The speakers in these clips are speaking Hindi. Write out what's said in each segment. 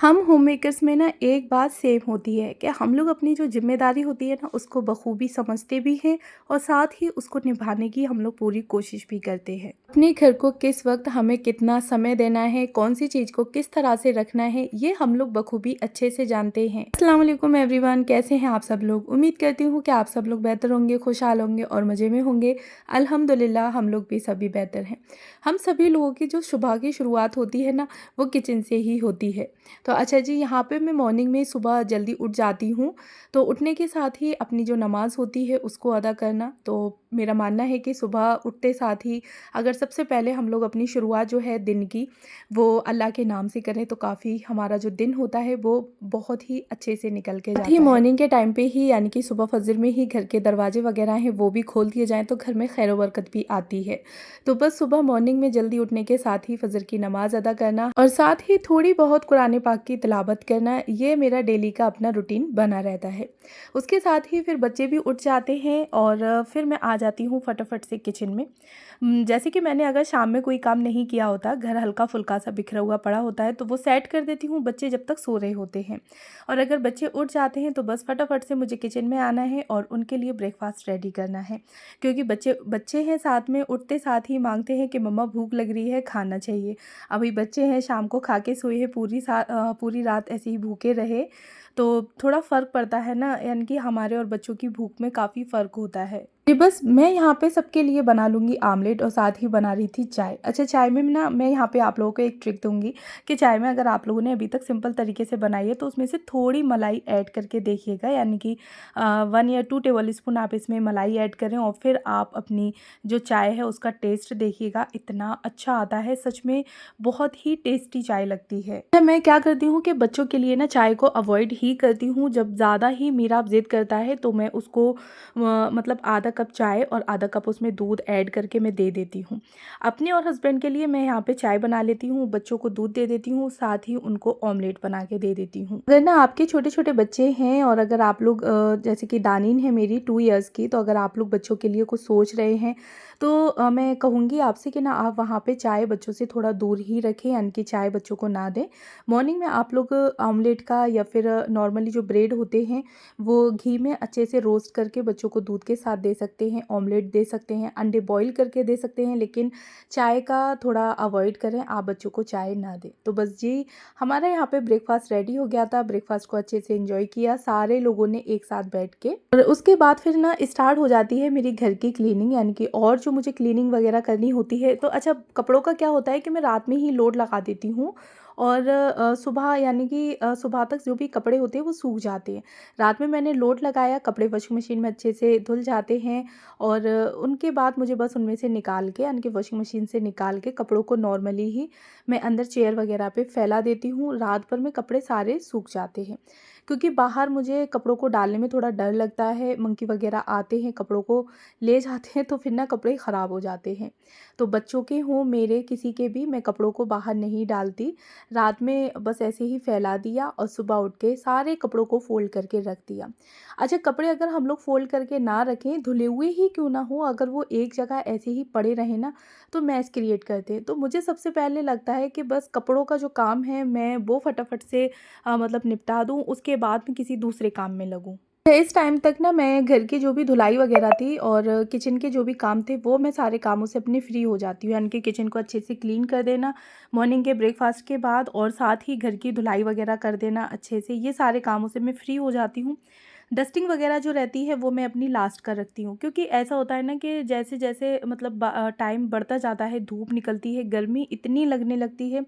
हम होम मेकर्स में ना एक बात सेम होती है कि हम लोग अपनी जो ज़िम्मेदारी होती है ना उसको बखूबी समझते भी हैं और साथ ही उसको निभाने की हम लोग पूरी कोशिश भी करते हैं। अपने घर को किस वक़्त हमें कितना समय देना है, कौन-सी चीज़ को किस तरह से रखना है, ये हम लोग बखूबी अच्छे से जानते हैं। अस्सलाम वालेकुम एवरीवन, कैसे हैं आप सब लोग? उम्मीद करती हूँ कि आप सब लोग बेहतर होंगे, खुशहाल होंगे और मज़े में होंगे। अल्हम्दुलिल्लाह हम लोग भी सभी बेहतर हैं। हम सभी लोगों की जो सुबह की शुरुआत होती है ना, वो किचन से ही होती है। तो अच्छा जी, यहाँ पे मैं मॉर्निंग में सुबह जल्दी उठ जाती हूँ, तो उठने के साथ ही अपनी जो नमाज़ होती है उसको अदा करना। तो मेरा मानना है कि सुबह उठते साथ ही अगर सबसे पहले हम लोग अपनी शुरुआत जो है दिन की, वो अल्लाह के नाम से करें तो काफ़ी हमारा जो दिन होता है वो बहुत ही अच्छे से निकल के जाता है। मॉर्निंग के टाइम पे ही यानी कि सुबह फजर में ही घर के दरवाजे वगैरह हैं वो भी खोल दिए जाएँ तो घर में खैर व बरकत भी आती है। तो बस सुबह मॉर्निंग में जल्दी उठने के साथ ही फजर की नमाज़ अदा करना और साथ ही थोड़ी बहुत कुरान पाक की तिलावत करना, ये मेरा डेली का अपना रूटीन बना रहता है। उसके साथ ही फिर बच्चे भी उठ जाते हैं और फिर मैं आ जाती हूँ फटाफट से किचन में। जैसे कि मैंने अगर शाम में कोई काम नहीं किया होता, घर हल्का-फुल्का सा बिखरा हुआ पड़ा होता है तो वो सेट कर देती हूँ बच्चे जब तक सो रहे होते हैं। और अगर बच्चे उठ जाते हैं तो बस फटाफट से मुझे किचन में आना है और उनके लिए ब्रेकफ़ास्ट रेडी करना है। क्योंकि बच्चे बच्चे हैं साथ में, उठते साथ ही माँगते हैं कि मम्मा भूख लग रही है, खाना चाहिए। अभी बच्चे हैं शाम को खा के सोए हैं, पूरी रात ऐसे ही भूखे रहे, तो थोड़ा फ़र्क पड़ता है ना, यानी कि हमारे और बच्चों की भूख में काफ़ी फ़र्क होता है। जी, बस मैं यहाँ पे सबके लिए बना लूँगी आमलेट और साथ ही बना रही थी चाय। अच्छा, चाय में ना मैं यहाँ पे आप लोगों को एक ट्रिक दूँगी कि चाय में अगर आप लोगों ने अभी तक सिंपल तरीके से बनाई है तो उसमें से थोड़ी मलाई ऐड करके देखिएगा, यानी कि 1 या 2 टेबल स्पून आप इसमें मलाई ऐड करें और फिर आप अपनी जो चाय है उसका टेस्ट देखिएगा, इतना अच्छा आता है, सच में बहुत ही टेस्टी चाय लगती है। अच्छा, मैं क्या करती हूँ कि बच्चों के लिए ना चाय को अवॉइड ही करती हूँ, जब ज़्यादा ही मेरा ज़िद करता है तो मैं उसको मतलब आधा कप चाय और आधा कप उसमें दूध ऐड करके मैं दे देती हूँ। अपने और हस्बैंड के लिए मैं यहाँ पे चाय बना लेती हूँ, बच्चों को दूध दे देती हूँ, साथ ही उनको ऑमलेट बना के दे देती हूँ। अगर ना आपके छोटे-छोटे बच्चे हैं और अगर आप लोग जैसे कि दानीन है मेरी 2 इयर्स की, तो अगर आप लोग बच्चों के लिए कुछ सोच रहे हैं तो मैं कहूँगी आपसे कि ना आप वहाँ पे चाय बच्चों से थोड़ा दूर ही रखें, यानी कि चाय बच्चों को ना दें। मॉर्निंग में आप लोग ऑमलेट का या फिर नॉर्मली जो ब्रेड होते हैं वो घी में अच्छे से रोस्ट करके बच्चों को दूध के साथ दे सकते हैं, ऑमलेट दे सकते हैं, अंडे बॉईल करके दे सकते हैं, लेकिन चाय का थोड़ा अवॉइड करें, आप बच्चों को चाय ना दें। तो बस जी, हमारा यहाँ पे ब्रेकफ़ास्ट रेडी हो गया था, ब्रेकफ़ास्ट को अच्छे से एंजॉय किया सारे लोगों ने एक साथ बैठ के। और उसके बाद फिर ना स्टार्ट हो जाती है मेरी घर की क्लीनिंग, यानी कि और जो मुझे क्लीनिंग वगैरह करनी होती है। तो अच्छा, कपड़ों का क्या होता है कि मैं रात में ही लोड लगा देती हूँ और सुबह यानी कि सुबह तक जो भी कपड़े होते हैं वो सूख जाते हैं। रात में मैंने लोड लगाया, कपड़े वॉशिंग मशीन में अच्छे से धुल जाते हैं और उनके बाद मुझे बस उनमें से निकाल के, यानी कि वॉशिंग मशीन से निकाल के कपड़ों को नॉर्मली ही मैं अंदर चेयर वगैरह पे फैला देती हूँ। रात भर में कपड़े सारे सूख जाते हैं, क्योंकि बाहर मुझे कपड़ों को डालने में थोड़ा डर लगता है, मंकी वगैरह आते हैं कपड़ों को ले जाते हैं तो फिर ना कपड़े ख़राब हो जाते हैं। तो बच्चों के हों मेरे किसी के भी, मैं कपड़ों को बाहर नहीं डालती। रात में बस ऐसे ही फैला दिया और सुबह उठ के सारे कपड़ों को फ़ोल्ड करके रख दिया। अच्छा, कपड़े अगर हम लोग फ़ोल्ड करके ना रखें, धुले हुए ही क्यों ना हो, अगर वो एक जगह ऐसे ही पड़े रहें ना, तो मैस क्रिएट करते हैं। तो मुझे सबसे पहले लगता है कि बस कपड़ों का जो काम है मैं वो फटाफट से मतलब निपटा दूँ, उसके बाद मैं किसी दूसरे काम में लगूँ। इस टाइम तक ना मैं घर की जो भी धुलाई वगैरह थी और किचन के जो भी काम थे वो मैं सारे कामों से अपनी फ्री हो जाती हूँ, यानी कि किचन को अच्छे से क्लीन कर देना मॉर्निंग के ब्रेकफास्ट के बाद और साथ ही घर की धुलाई वगैरह कर देना अच्छे से, ये सारे कामों से मैं फ्री हो जाती हूँ। डस्टिंग वगैरह जो रहती है वो मैं अपनी लास्ट कर रखती हूँ, क्योंकि ऐसा होता है ना कि जैसे जैसे मतलब टाइम बढ़ता जाता है, धूप निकलती है, गर्मी इतनी लगने लगती है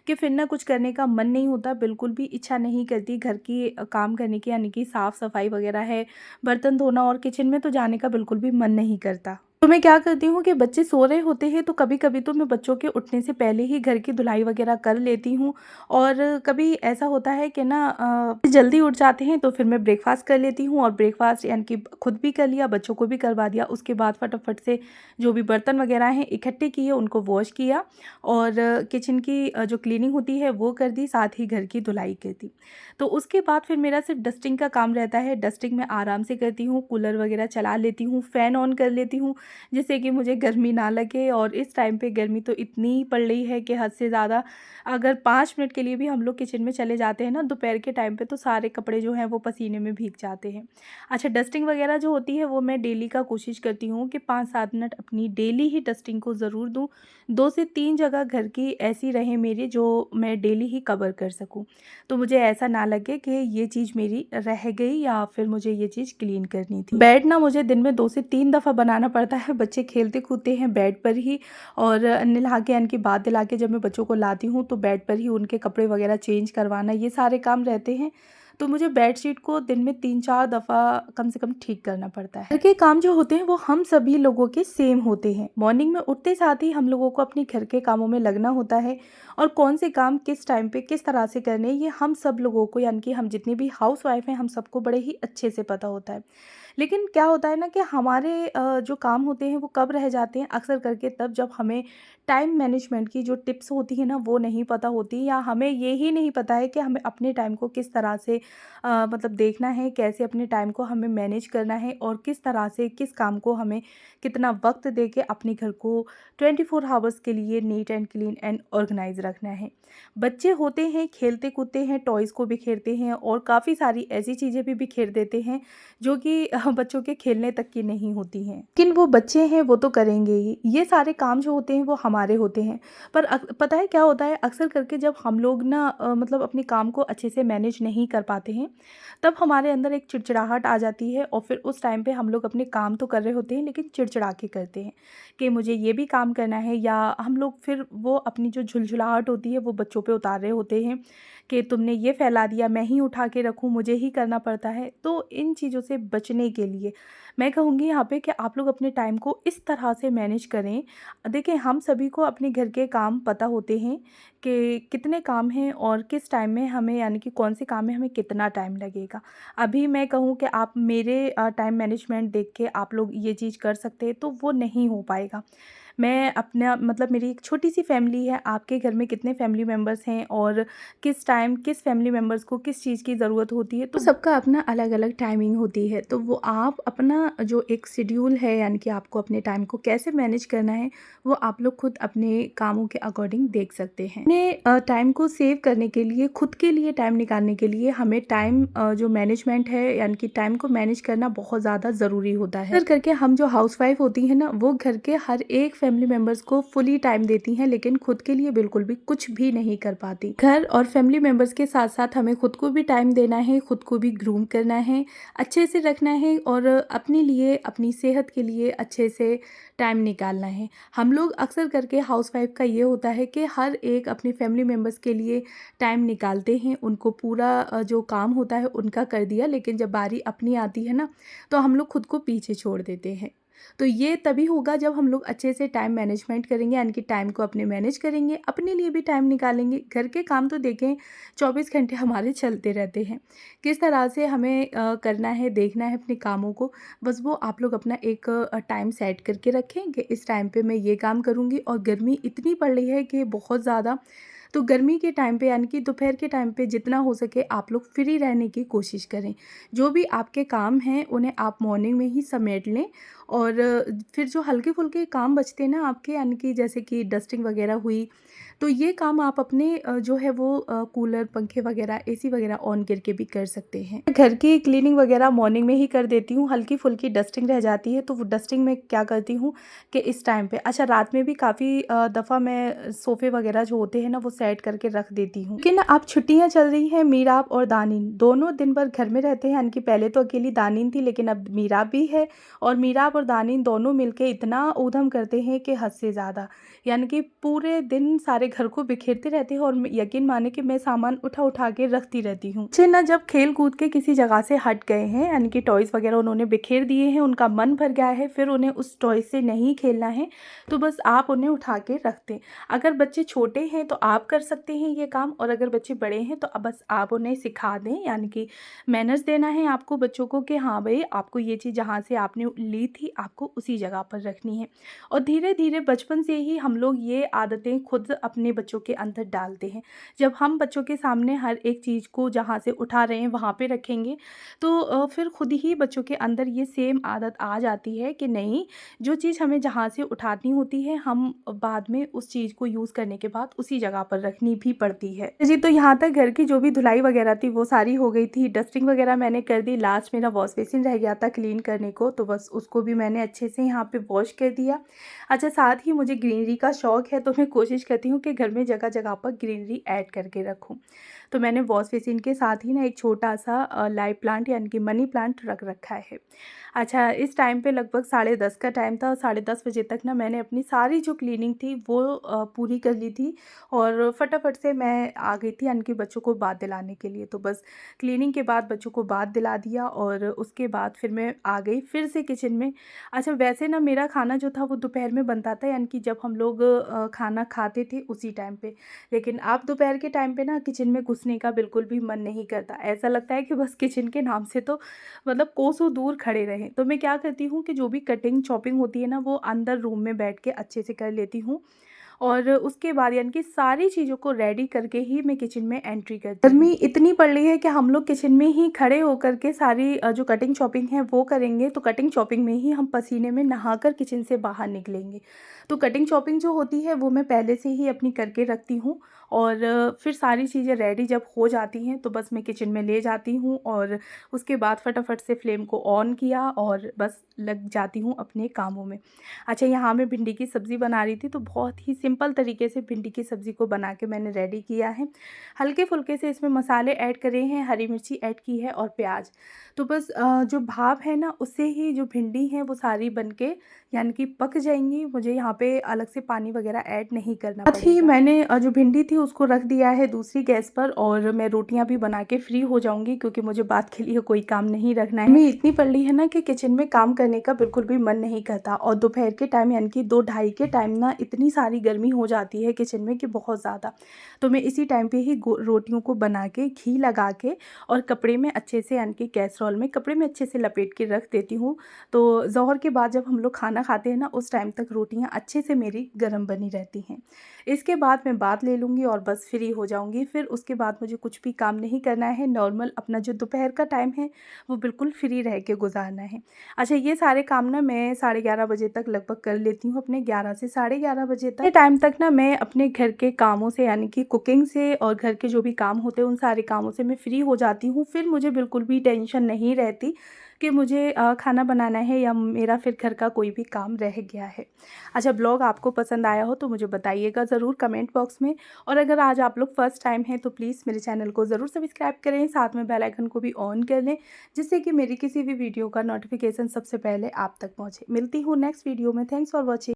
कि फिर ना कुछ करने का मन नहीं होता, बिल्कुल भी इच्छा नहीं करती घर की काम करने की, यानी कि साफ़ सफाई वगैरह है, बर्तन धोना और किचन में तो जाने का बिल्कुल भी मन नहीं करता। तो मैं क्या करती हूँ कि बच्चे सो रहे होते हैं तो कभी-कभी तो मैं बच्चों के उठने से पहले ही घर की धुलाई वगैरह कर लेती हूँ और कभी ऐसा होता है कि ना जल्दी उठ जाते हैं तो फिर मैं ब्रेकफ़ास्ट कर लेती हूँ और ब्रेकफ़ास्ट यानी कि खुद भी कर लिया, बच्चों को भी करवा दिया। उसके बाद फटाफट से जो भी बर्तन वगैरह हैं इकट्ठे किए, उनको वॉश किया और किचन की जो क्लीनिंग होती है वो कर दी, साथ ही घर की धुलाई कर दी। तो उसके बाद फिर मेरा सिर्फ डस्टिंग का काम रहता है। डस्टिंग मैं आराम से करती हूँ, कूलर वगैरह चला लेती हूँ, फ़ैन ऑन कर लेती हूँ, जिससे कि मुझे गर्मी ना लगे। और इस टाइम पे गर्मी तो इतनी पड़ रही है कि हद से ज़्यादा। अगर 5 मिनट के लिए भी हम लोग किचन में चले जाते हैं ना दोपहर के टाइम पे, तो सारे कपड़े जो हैं वो पसीने में भीग जाते हैं। अच्छा, डस्टिंग वगैरह जो होती है वो मैं डेली का कोशिश करती हूँ कि 5-7 मिनट अपनी डेली ही डस्टिंग को ज़रूर दूँ। 2 से 3 जगह घर की ऐसी रहे मेरी जो मैं डेली ही कवर कर सकूँ। तो मुझे ऐसा ना लगे कि ये चीज़ मेरी रह गई या फिर मुझे ये चीज़ क्लीन करनी थी। बेड ना मुझे दिन में 2 से 3 दफ़ा बनाना पड़ता है। बच्चे खेलते-कूदते हैं बेड पर ही, और नहला के यानी कि बाथ दिला के जब मैं बच्चों को लाती हूँ तो बेड पर ही उनके कपड़े वगैरह चेंज करवाना, ये सारे काम रहते हैं। तो मुझे बेडशीट को दिन में 3-4 दफ़ा कम से कम ठीक करना पड़ता है। घर के काम जो होते हैं वो हम सभी लोगों के सेम होते हैं। मॉर्निंग में उठते साथ ही हम लोगों को अपने घर के कामों में लगना होता है, और कौन से काम किस टाइम पे किस तरह से करने हैं, ये हम सब लोगों को यानी कि हम जितनी भी हाउसवाइफ हैं हम सबको बड़े ही अच्छे से पता होता है। लेकिन क्या होता है ना कि हमारे जो काम होते हैं वो कब रह जाते हैं अक्सर करके तब जब हमें टाइम मैनेजमेंट की जो टिप्स होती है ना वो नहीं पता होती, या हमें ये ही नहीं पता है कि हमें अपने टाइम को किस तरह से मतलब देखना है, कैसे अपने टाइम को हमें मैनेज करना है, और किस तरह से किस काम को हमें कितना वक्त दे के अपने घर को 24 आवर्स के लिए neat and clean and organise रखना है। बच्चे होते हैं, खेलते कूदते हैं, टॉयज़ को बिखेरते हैं और काफ़ी सारी ऐसी चीज़ें भी बिखेर देते हैं जो कि बच्चों के खेलने तक की नहीं होती हैं। लेकिन वो बच्चे हैं वो तो करेंगे ही। ये सारे काम जो होते हैं वो हमारे होते हैं। पर पता है क्या होता है, अक्सर करके जब हम लोग ना मतलब अपने काम को अच्छे से मैनेज नहीं कर पाते हैं, तब हमारे अंदर एक चिड़चिड़ाहट आ जाती है, और फिर उस टाइम पे हम लोग अपने काम तो कर रहे होते हैं लेकिन चिड़चिड़ा के करते हैं कि मुझे ये भी काम करना है, या हम लोग फिर वो अपनी जो झुलझुलाहट होती है वो बच्चों पे उतार रहे होते हैं कि तुमने ये फैला दिया, मैं ही उठा के रखूँ, मुझे ही करना पड़ता है। तो इन चीज़ों से बचने के लिए मैं कहूँगी यहाँ पे कि आप लोग अपने टाइम को इस तरह से मैनेज करें। देखिए, हम सभी को अपने घर के काम पता होते हैं कि कितने काम हैं और किस टाइम में हमें यानी कि कौन से काम में हमें कितना टाइम लगेगा। अभी मैं कहूँ कि आप मेरे टाइम मैनेजमेंट देख के आप लोग ये चीज़ कर सकते हैं, तो वो नहीं हो पाएगा। मैं अपना मतलब मेरी एक छोटी-सी फैमिली है, आपके घर में कितने फैमिली मेंबर्स हैं और किस टाइम किस फैमिली मेंबर्स को किस चीज़ की ज़रूरत होती है, तो सबका अपना अलग-अलग टाइमिंग होती है। तो वो आप अपना जो एक शेड्यूल है यानी कि आपको अपने टाइम को कैसे मैनेज करना है, वो आप लोग खुद अपने कामों के अकॉर्डिंग देख सकते हैं। अपने टाइम को सेव करने के लिए, खुद के लिए टाइम निकालने के लिए हमें टाइम जो मैनेजमेंट है यानी कि टाइम को मैनेज करना बहुत ज़्यादा ज़रूरी होता है। अक्सर करके हम जो हाउसवाइफ होती हैं ना, वो घर के हर एक फैमिली मेंबर्स को फुली टाइम देती हैं, लेकिन खुद के लिए बिल्कुल भी कुछ भी नहीं कर पाती। घर और फैमिली मेंबर्स के साथ-साथ हमें खुद को भी टाइम देना है, खुद को भी ग्रूम करना है, अच्छे से रखना है, और अपने लिए, अपनी सेहत के लिए अच्छे से टाइम निकालना है। हम लोग अक्सर करके हाउसवाइफ का ये होता है कि हर एक अपनी फैमिली मेंबर्स के लिए टाइम निकालते हैं, उनको पूरा जो काम होता है उनका कर दिया, लेकिन जब बारी अपनी आती है ना, तो हम लोग खुद को पीछे छोड़ देते हैं। तो ये तभी होगा जब हम लोग अच्छे से टाइम मैनेजमेंट करेंगे, यानी कि टाइम को अपने मैनेज करेंगे, अपने लिए भी टाइम निकालेंगे। घर के काम तो देखें 24 घंटे हमारे चलते रहते हैं। किस तरह से हमें करना है, देखना है अपने कामों को, बस वो आप लोग अपना एक टाइम सेट करके रखें कि इस टाइम पे मैं ये काम करूँगी। और गर्मी इतनी पड़ रही है कि बहुत ज़्यादा, तो गर्मी के टाइम पे यानी कि दोपहर के टाइम पे जितना हो सके आप लोग फ्री रहने की कोशिश करें। जो भी आपके काम हैं उन्हें आप मॉर्निंग में ही समेट लें, और फिर जो हल्के-फुल्के काम बचते हैं ना आपके, यानी कि जैसे कि डस्टिंग वगैरह हुई, तो ये काम आप अपने जो है वो कूलर, पंखे वगैरह, एसी वगैरह ऑन करके भी कर सकते हैं। घर की क्लीनिंग वगैरह मॉर्निंग में ही कर देती हूँ, हल्की-फुल्की डस्टिंग रह जाती है तो वो डस्टिंग में क्या करती हूँ कि इस टाइम पे, अच्छा, रात में भी काफ़ी दफ़ा मैं सोफ़े वगैरह जो होते हैं ना वो सेट करके रख देती हूँ। लेकिन अब छुट्टियाँ चल रही हैं, मीराब और दानिन दोनों दिन भर घर में रहते हैं, यानी कि पहले तो अकेली दानिन थी, लेकिन अब मीराब भी है, और मीराब और दानिन दोनों मिलके इतना ऊधम करते हैं कि हद से ज़्यादा, यानी कि पूरे दिन सारे घर को बिखेरते रहते हैं, और यकीन माने कि मैं सामान उठा उठा के रखती रहती हूँ। बच्चे ना जब खेल कूद के किसी जगह से हट गए हैं, यानी कि टॉयज़ वगैरह उन्होंने बिखेर दिए हैं, उनका मन भर गया है, फिर उन्हें उस टॉय से नहीं खेलना है, तो बस आप उन्हें उठा के रख दें। अगर बच्चे छोटे हैं तो आप कर सकते हैं ये काम, और अगर बच्चे बड़े हैं तो अब बस आप उन्हें सिखा दें, यानी कि मैनर्स देना है आपको बच्चों को कि हाँ भाई, आपको ये चीज़ जहाँ से आपने ली थी आपको उसी जगह पर रखनी है। और धीरे धीरे बचपन से ही हम लोग ये आदतें खुद अपने अपने बच्चों के अंदर डालते हैं। जब हम बच्चों के सामने हर एक चीज़ को जहाँ से उठा रहे हैं वहाँ पे रखेंगे, तो फिर खुद ही बच्चों के अंदर ये सेम आदत आ जाती है कि नहीं, जो चीज़ हमें जहाँ से उठानी होती है हम बाद में उस चीज़ को यूज़ करने के बाद उसी जगह पर रखनी भी पड़ती है जी। तो यहाँ तक घर की जो भी धुलाई वगैरह थी वो सारी हो गई थी, डस्टिंग वगैरह मैंने कर दी। लास्ट मेरा वॉश बेसिन रह गया था क्लीन करने को, तो बस उसको भी मैंने अच्छे से यहाँ पे वॉश कर दिया। अच्छा, साथ ही मुझे ग्रीनरी का शौक़ है, तो मैं कोशिश करती हूँ कि घर में जगह जगह पर ग्रीनरी ऐड करके रखूँ। तो मैंने वॉश बेसिन के साथ ही ना एक छोटा सा लाइव प्लांट यानी कि मनी प्लांट रख रखा है। अच्छा, इस टाइम पे लगभग 10:30 का टाइम था और 10:30 बजे तक ना मैंने अपनी सारी जो क्लीनिंग थी वो पूरी कर ली थी और फटाफट से मैं आ गई थी यानी कि बच्चों को बाथ दिलाने के लिए। तो बस क्लीनिंग के बाद बच्चों को बाथ दिला दिया और उसके बाद फिर मैं आ गई फिर से किचन में। अच्छा, वैसे ना मेरा खाना जो था वो दोपहर में बनता था यानी कि जब हम लोग खाना खाते थे उसी टाइम पे, लेकिन अब दोपहर के टाइम पे ना किचन में घुसने का बिल्कुल भी मन नहीं करता। ऐसा लगता है कि बस किचन के नाम से तो मतलब कोसों दूर खड़े रहें। तो मैं क्या करती हूँ कि जो भी कटिंग चॉपिंग होती है ना वो अंदर रूम में बैठ के अच्छे से कर लेती हूँ और उसके बाद यानी कि सारी चीज़ों को रेडी करके ही मैं किचन में एंट्री करती हूँ। गर्मी इतनी पड़ रही है कि हम लोग किचन में ही खड़े होकर के सारी जो कटिंग चॉपिंग है वो करेंगे, तो कटिंग चॉपिंग में ही हम पसीने में नहाकर किचन से बाहर निकलेंगे। तो कटिंग चॉपिंग जो होती है वो मैं पहले से ही अपनी करके रखती हूँ और फिर सारी चीज़ें रेडी जब हो जाती हैं तो बस मैं किचन में ले जाती हूँ और उसके बाद फटाफट से फ्लेम को ऑन किया और बस लग जाती हूँ अपने कामों में। अच्छा, यहाँ मैं भिंडी की सब्ज़ी बना रही थी, तो बहुत ही सिंपल तरीके से भिंडी की सब्ज़ी को बना के मैंने रेडी किया है। हल्के-फुल्के से इसमें मसाले ऐड करे हैं, हरी मिर्ची ऐड की है और प्याज। तो बस जो भाप है ना उससे ही जो भिंडी है वो सारी बन के यानी कि पक जाएँगी। मुझे यहाँ पे अलग से पानी वग़ैरह ऐड नहीं करना पड़ेगा। साथ ही मैंने जो भिंडी थी उसको रख दिया है दूसरी गैस पर और मैं रोटियाँ भी बना के फ्री हो जाऊँगी क्योंकि मुझे बात के लिए कोई काम नहीं रखना है। गर्मी इतनी पड़ रही है ना कि किचन में काम करने का बिल्कुल भी मन नहीं करता और दोपहर के टाइम यानी कि 2 ढाई के टाइम ना इतनी सारी गर्मी हो जाती है किचन में कि बहुत ज़्यादा। तो मैं इसी टाइम पे ही रोटियों को बना के घी लगा के और कपड़े में अच्छे से यानी कि कैसरोल में कपड़े में अच्छे से लपेट के रख देती हूँ। तो ज़ोहर के बाद जब हम लोग खाना खाते हैं ना उस टाइम तक रोटियाँ अच्छे से मेरी गर्म बनी रहती हैं। इसके बाद मैं बाथ ले लूँगी और बस फ्री हो जाऊँगी। फिर उसके बाद मुझे कुछ भी काम नहीं करना है, नॉर्मल अपना जो दोपहर का टाइम है वो बिल्कुल फ्री रह के गुजारना है। अच्छा, ये सारे काम ना मैं 11:30 बजे तक लगभग कर लेती हूँ, अपने 11 से 11:30 बजे तक। ये टाइम तक ना मैं अपने घर के कामों से यानी कि कुकिंग से और घर के जो भी काम होते हैं उन सारे कामों से मैं फ्री हो जाती हूँ। फिर मुझे बिल्कुल भी टेंशन नहीं रहती कि मुझे खाना बनाना है या मेरा फिर घर का कोई भी काम रह गया है। अच्छा, ब्लॉग आपको पसंद आया हो तो मुझे बताइएगा ज़रूर कमेंट बॉक्स में और अगर आज आप लोग फर्स्ट टाइम हैं तो प्लीज़ मेरे चैनल को ज़रूर सब्सक्राइब करें, साथ में बेल आइकन को भी ऑन कर लें जिससे कि मेरी किसी भी वीडियो का नोटिफिकेशन सबसे पहले आप तक पहुँचे। मिलती हूँ नेक्स्ट वीडियो में। Thanks for watching.